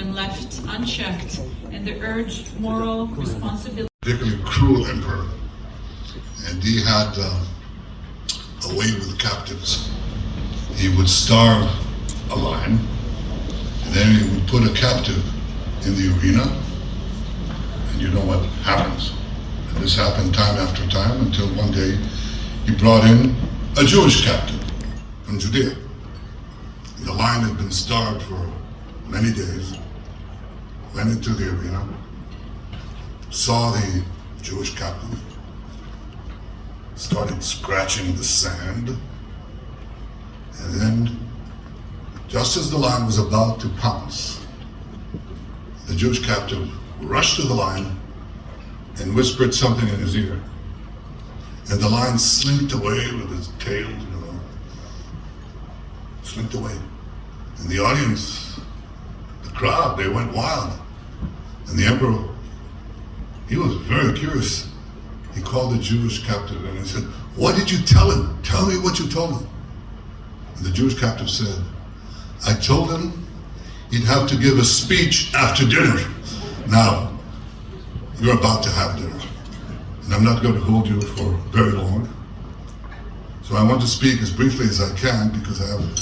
when left unchecked, and the urged moral responsibility. Particularly cruel emperor, and he had a way with captives. He would starve a lion, and then he would put a captive in the arena, and you know what happens. And this happened time after time until one day he brought in a Jewish captive from Judea. And the lion had been starved for many days, went into the arena, saw the Jewish captive, started scratching the sand, and then, just as the lion was about to pounce, the Jewish captive rushed to the lion and whispered something in his ear. And the lion slinked away with his tail, slinked away. And the audience, the crowd, they went wild. And the emperor, he was very curious. He called the Jewish captive and he said, "What did you tell him? Tell me what you told him." And the Jewish captive said, "I told him he'd have to give a speech after dinner. Now, you're about to have dinner, and I'm not going to hold you for very long. So I want to speak as briefly as I can because I have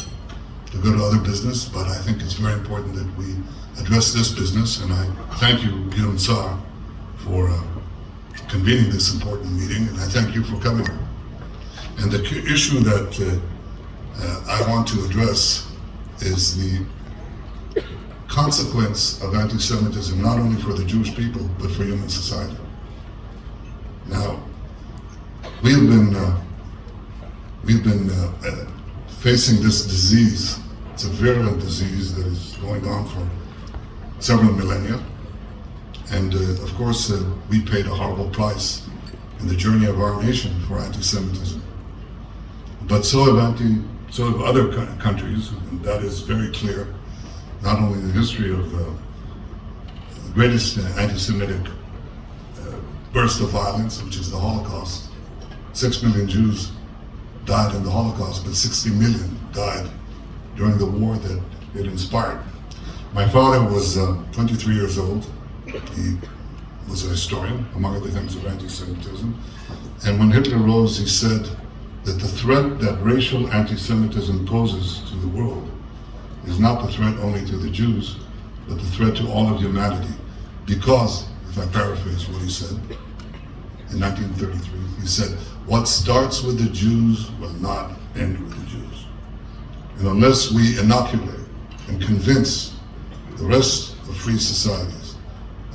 to go to other business, but I think it's very important that we address this business, and I thank you, Gidon for convening this important meeting, and I thank you for coming. And the issue that I want to address is the consequence of anti-Semitism, not only for the Jewish people, but for human society. Now, we've been facing this disease. It's a virulent disease that is going on for several millennia. And of course, we paid a horrible price in the journey of our nation for anti-Semitism. But so have other countries, and that is very clear. Not only the history of the greatest anti-Semitic burst of violence, which is the Holocaust. 6 million Jews died in the Holocaust, but 60 million died during the war that it inspired. My father was 23 years old. He was a historian, among other things, of anti-Semitism. And when Hitler rose, he said that the threat that racial anti-Semitism poses to the world is not the threat only to the Jews, but the threat to all of humanity. Because, if I paraphrase what he said, in 1933, he said, "What starts with the Jews will not end with the Jews." And unless we inoculate and convince the rest of free societies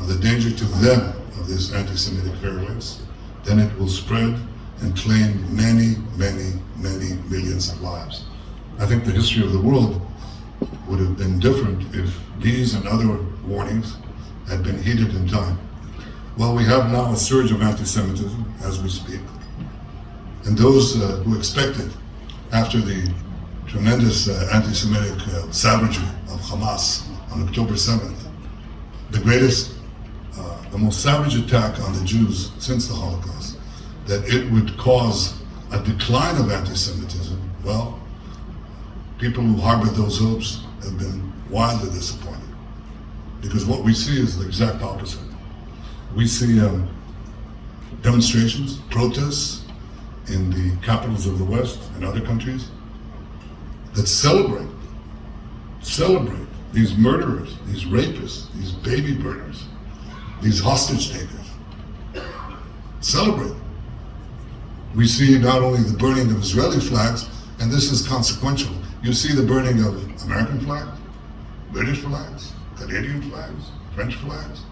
of the danger to them of this anti-Semitic virulence, then it will spread and claim many, many, many millions of lives. I think the history of the world would have been different if these and other warnings had been heeded in time. Well, we have now a surge of anti-Semitism as we speak. And those who expected, after the tremendous anti-Semitic savagery of Hamas on October 7th, the most savage attack on the Jews since the Holocaust, that it would cause a decline of anti-Semitism, well, people who harbored those hopes have been wildly disappointed. Because what we see is the exact opposite. We see demonstrations, protests in the capitals of the West and other countries that celebrate these murderers, these rapists, these baby burners, these hostage takers. Celebrate. We see not only the burning of Israeli flags, and this is consequential. You see the burning of American flags, British flags, Canadian flags, French flags.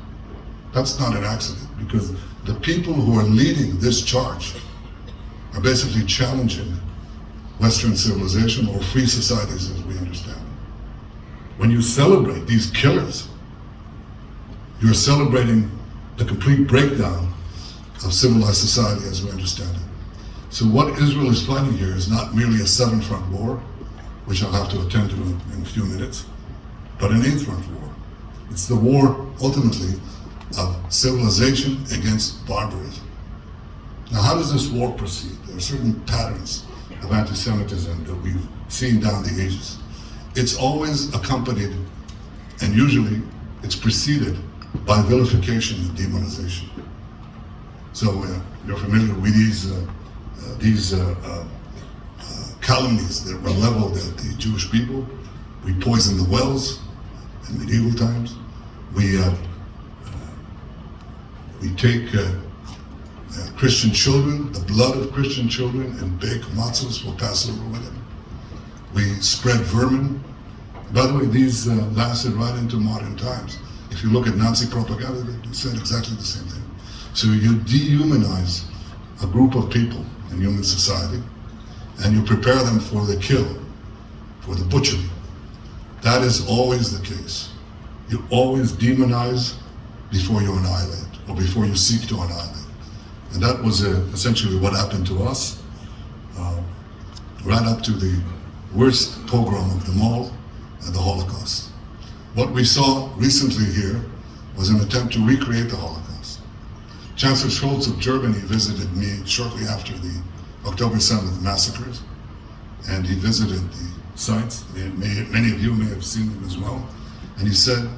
That's not an accident, because the people who are leading this charge are basically challenging Western civilization or free societies as we understand it. When you celebrate these killers, you're celebrating the complete breakdown of civilized society as we understand it. So what Israel is fighting here is not merely a seven-front war, which I'll have to attend to in a few minutes, but an eight-front war. It's the war, ultimately, of civilization against barbarism. Now, how does this war proceed? There are certain patterns of anti-Semitism that we've seen down the ages. It's always accompanied, and usually it's preceded by vilification and demonization. So you're familiar with these calumnies that were leveled at the Jewish people. We poisoned the wells in medieval times. We take Christian children, the blood of Christian children, and bake matzahs for Passover with them. We spread vermin. By the way, these lasted right into modern times. If you look at Nazi propaganda, they said exactly the same thing. So you dehumanize a group of people in human society, and you prepare them for the kill, for the butchery. That is always the case. You always demonize before you annihilate, or before you seek to annihilate. And that was essentially what happened to us, right up to the worst pogrom of them all, the Holocaust. What we saw recently here was an attempt to recreate the Holocaust. Chancellor Scholz of Germany visited me shortly after the October 7th massacres, and he visited the sites. Many of you may have seen them as well. And he said,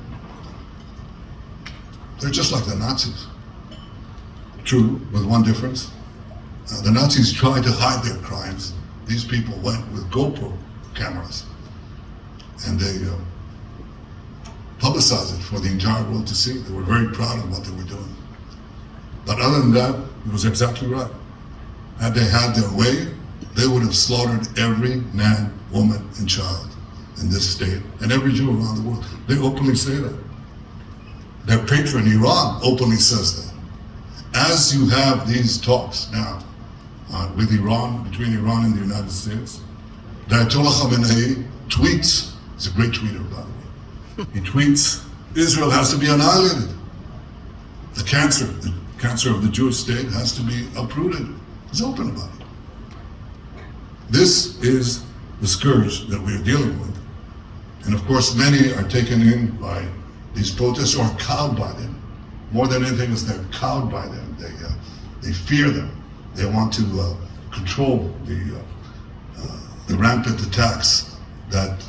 they're just like the Nazis. True, with one difference. The Nazis tried to hide their crimes. These people went with GoPro cameras, and they publicized it for the entire world to see. They were very proud of what they were doing. But other than that, it was exactly right. Had they had their way, they would have slaughtered every man, woman, and child in this state, and every Jew around the world. They openly say that. Their patron, Iran, openly says that. As you have these talks now with Iran, between Iran and the United States, the Ayatollah Khamenei tweets, he's a great tweeter, by the way, he tweets, Israel has to be annihilated. The cancer of the Jewish state has to be uprooted. He's open about it. This is the scourge that we are dealing with. And of course, many are taken in by these protests or cowed by them. More than anything else, they're cowed by them. They fear them. They want to control the rampant attacks that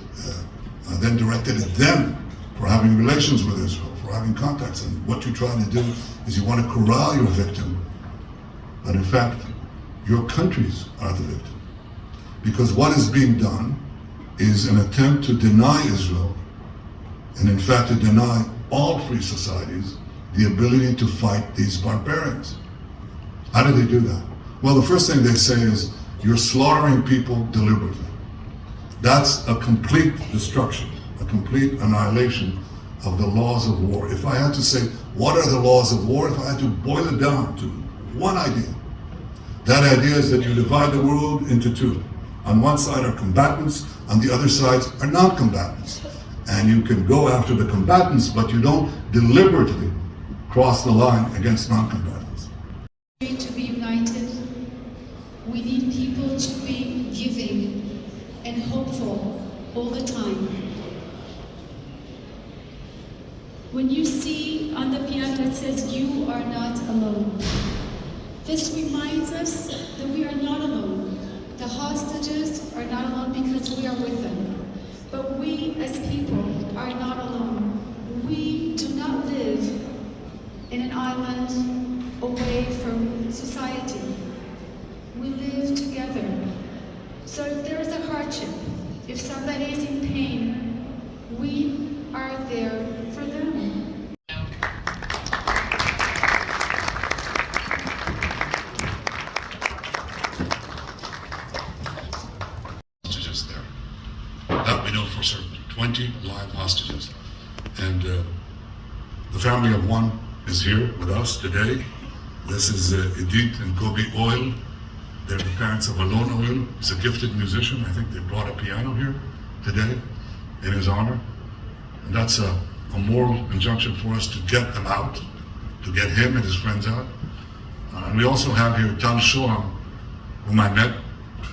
are then directed at them for having relations with Israel, for having contacts. And what you try to do is you want to corral your victim, but in fact, your countries are the victim. Because what is being done is an attempt to deny Israel, and in fact to deny all free societies, the ability to fight these barbarians. How do they do that? Well, the first thing they say is, you're slaughtering people deliberately. That's a complete destruction, a complete annihilation of the laws of war. If I had to say, what are the laws of war? If I had to boil it down to one idea, that idea is that you divide the world into two. On one side are combatants, on the other side are non-combatants. And you can go after the combatants, but you don't deliberately cross the line against non-combatants. To be united, we need people to be giving and hopeful all the time. When you see on the piano it says, you are not alone. This reminds us that we are not alone. The hostages are not alone because we are with them. But we as people are not alone. We do not live in an island away from society. We live together. So if there is a hardship, if somebody is in pain, we are there for them. Hostages there. That we know for certain. 20 live hostages. And the family of one is here with us today. This is Edith and Kobe Oil. They're the parents of Alon Oil. He's a gifted musician. I think they brought a piano here today in his honor. And that's a moral injunction for us to get them out, to get him and his friends out. And we also have here Tal Shoham, whom I met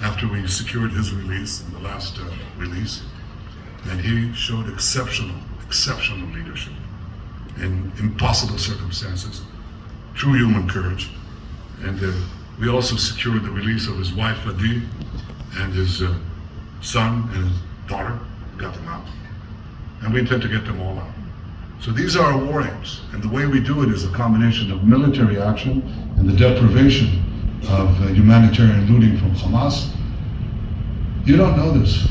after we secured his release in the last release. And he showed exceptional leadership in impossible circumstances, true human courage. And we also secured the release of his wife, Adi, and his son and his daughter. We got them out. And we intend to get them all out. So these are our war aims, and the way we do it is a combination of military action and the deprivation of humanitarian looting from Hamas. You don't know this.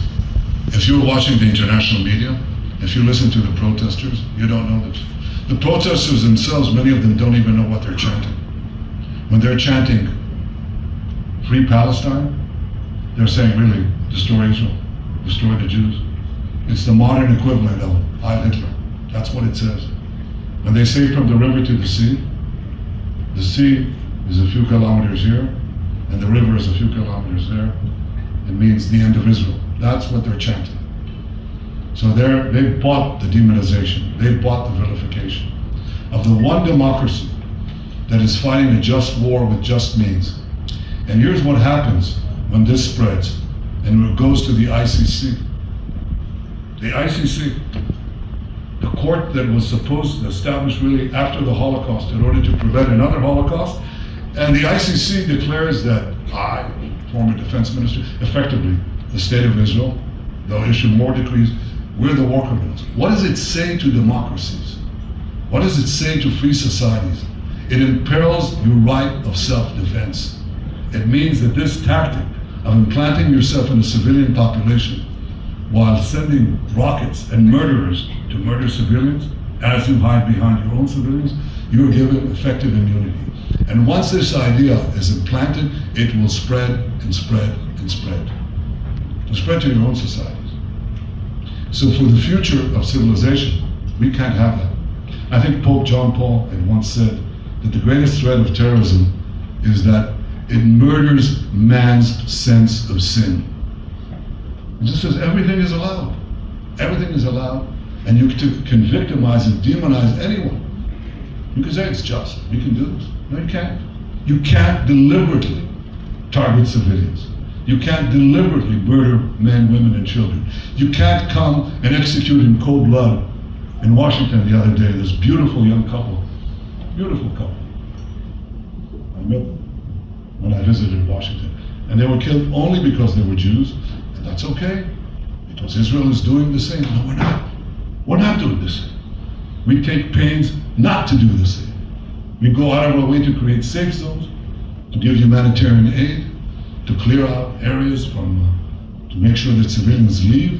If you were watching the international media, if you listen to the protesters, you don't know this. The protesters themselves, many of them don't even know what they're chanting. When they're chanting Free Palestine, they're saying really, destroy Israel, destroy the Jews. It's the modern equivalent of Heil Hitler. That's what it says. When they say from the river to the sea is a few kilometers here, and the river is a few kilometers there. It means the end of Israel. That's what they're chanting. So they've bought the demonization. They've bought the vilification of the one democracy that is fighting a just war with just means. And here's what happens when this spreads and it goes to the ICC. The ICC, the court that was supposed to establish really after the Holocaust in order to prevent another Holocaust, and the ICC declares that I, former defense minister, effectively the state of Israel, they'll issue more decrees, we're the war criminals. What does it say to democracies? What does it say to free societies? It imperils your right of self-defense. It means that this tactic of implanting yourself in a civilian population while sending rockets and murderers to murder civilians, as you hide behind your own civilians, you are given effective immunity. And once this idea is implanted, it will spread and spread and spread. It will spread to your own societies. So for the future of civilization, we can't have that. I think Pope John Paul had once said that the greatest threat of terrorism is that it murders man's sense of sin. It just says everything is allowed. Everything is allowed, and you can victimize and demonize anyone. You can say it's just, you can do this. No, you can't. You can't deliberately target civilians. You can't deliberately murder men, women, and children. You can't come and execute in cold blood. In Washington the other day, this beautiful young couple, beautiful couple. I met them when I visited Washington. And they were killed only because they were Jews, and that's okay, because Israel is doing the same. No, we're not. We're not doing the same. We take pains not to do the same. We go out of our way to create safe zones, to give humanitarian aid, to clear out areas to make sure that civilians leave.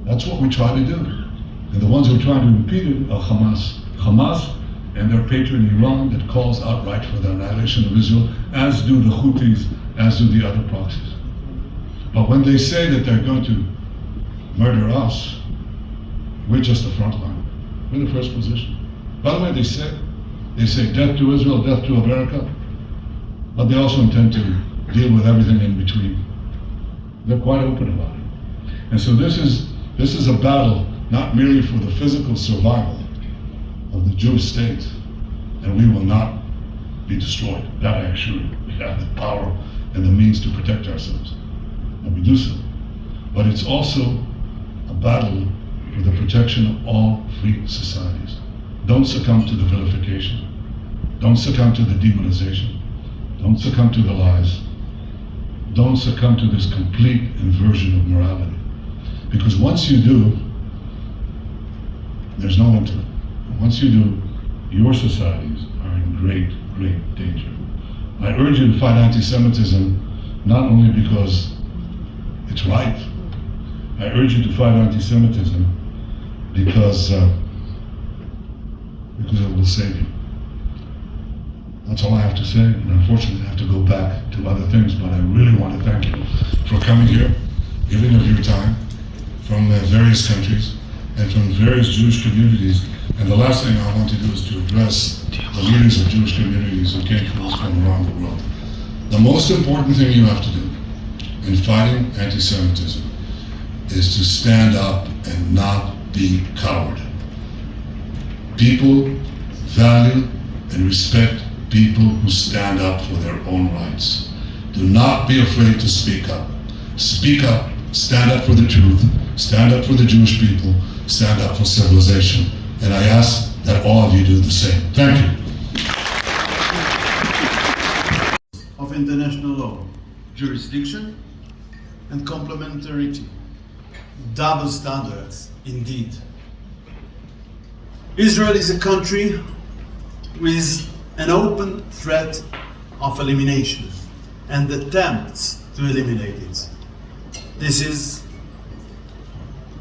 That's what we try to do. And the ones who are trying to impede it are Hamas. Hamas and their patron Iran that calls outright for the annihilation of Israel, as do the Houthis, as do the other proxies. But when they say that they're going to murder us, we're just the front line. We're the first position. By the way, they say death to Israel, death to America, but they also intend to deal with everything in between. They're quite open about it. And so this is a battle not merely for the physical survival of the Jewish state, and we will not be destroyed. That I assure you. We have the power and the means to protect ourselves, and we do so. But it's also a battle for the protection of all free societies. Don't succumb to the vilification. Don't succumb to the demonization. Don't succumb to the lies. Don't succumb to this complete inversion of morality. Because once you do, there's no end to it. Once you do, your societies are in great, great danger. I urge you to fight anti-Semitism not only because it's right. I urge you to fight anti-Semitism because it will save you. That's all I have to say, and unfortunately I have to go back to other things, but I really want to thank you for coming here, giving of your time from various countries and from various Jewish communities. And the last thing I want to do is to address the leaders of Jewish communities who came to us from around the world. The most important thing you have to do in fighting anti-Semitism is to stand up and not be coward. People value and respect people who stand up for their own rights. Do not be afraid to speak up. Speak up, stand up for the truth, stand up for the Jewish people, stand up for civilization. And I ask that all of you do the same. Thank you. Of international law, jurisdiction, and complementarity. Double standards, indeed. Israel is a country with an open threat of elimination and attempts to eliminate it. This is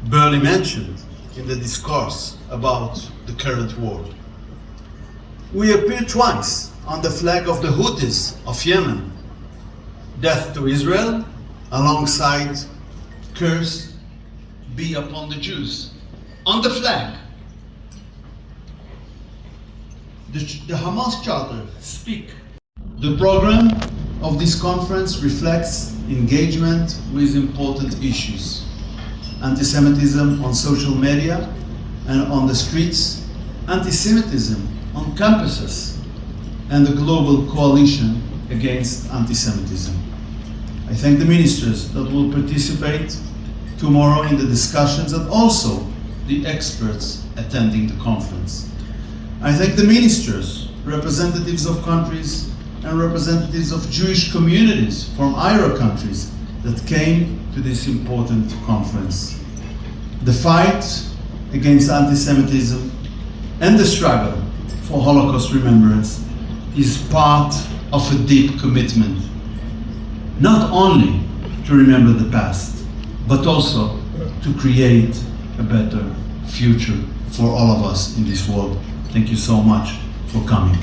barely mentioned in the discourse about the current war. We appear twice on the flag of the Houthis of Yemen. Death to Israel, alongside curse be upon the Jews. On the flag, the Hamas Charter speak. The program of this conference reflects engagement with important issues. Anti-Semitism on social media and on the streets, anti-Semitism on campuses, and the global coalition against anti-Semitism. I thank the ministers that will participate tomorrow in the discussions and also the experts attending the conference. I thank the ministers, representatives of countries and representatives of Jewish communities from IRA countries that came to this important conference. The fight against anti-Semitism and the struggle for Holocaust remembrance is part of a deep commitment, not only to remember the past, but also to create a better future for all of us in this world. Thank you so much for coming.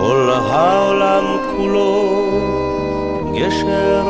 כל העולם כולו גשר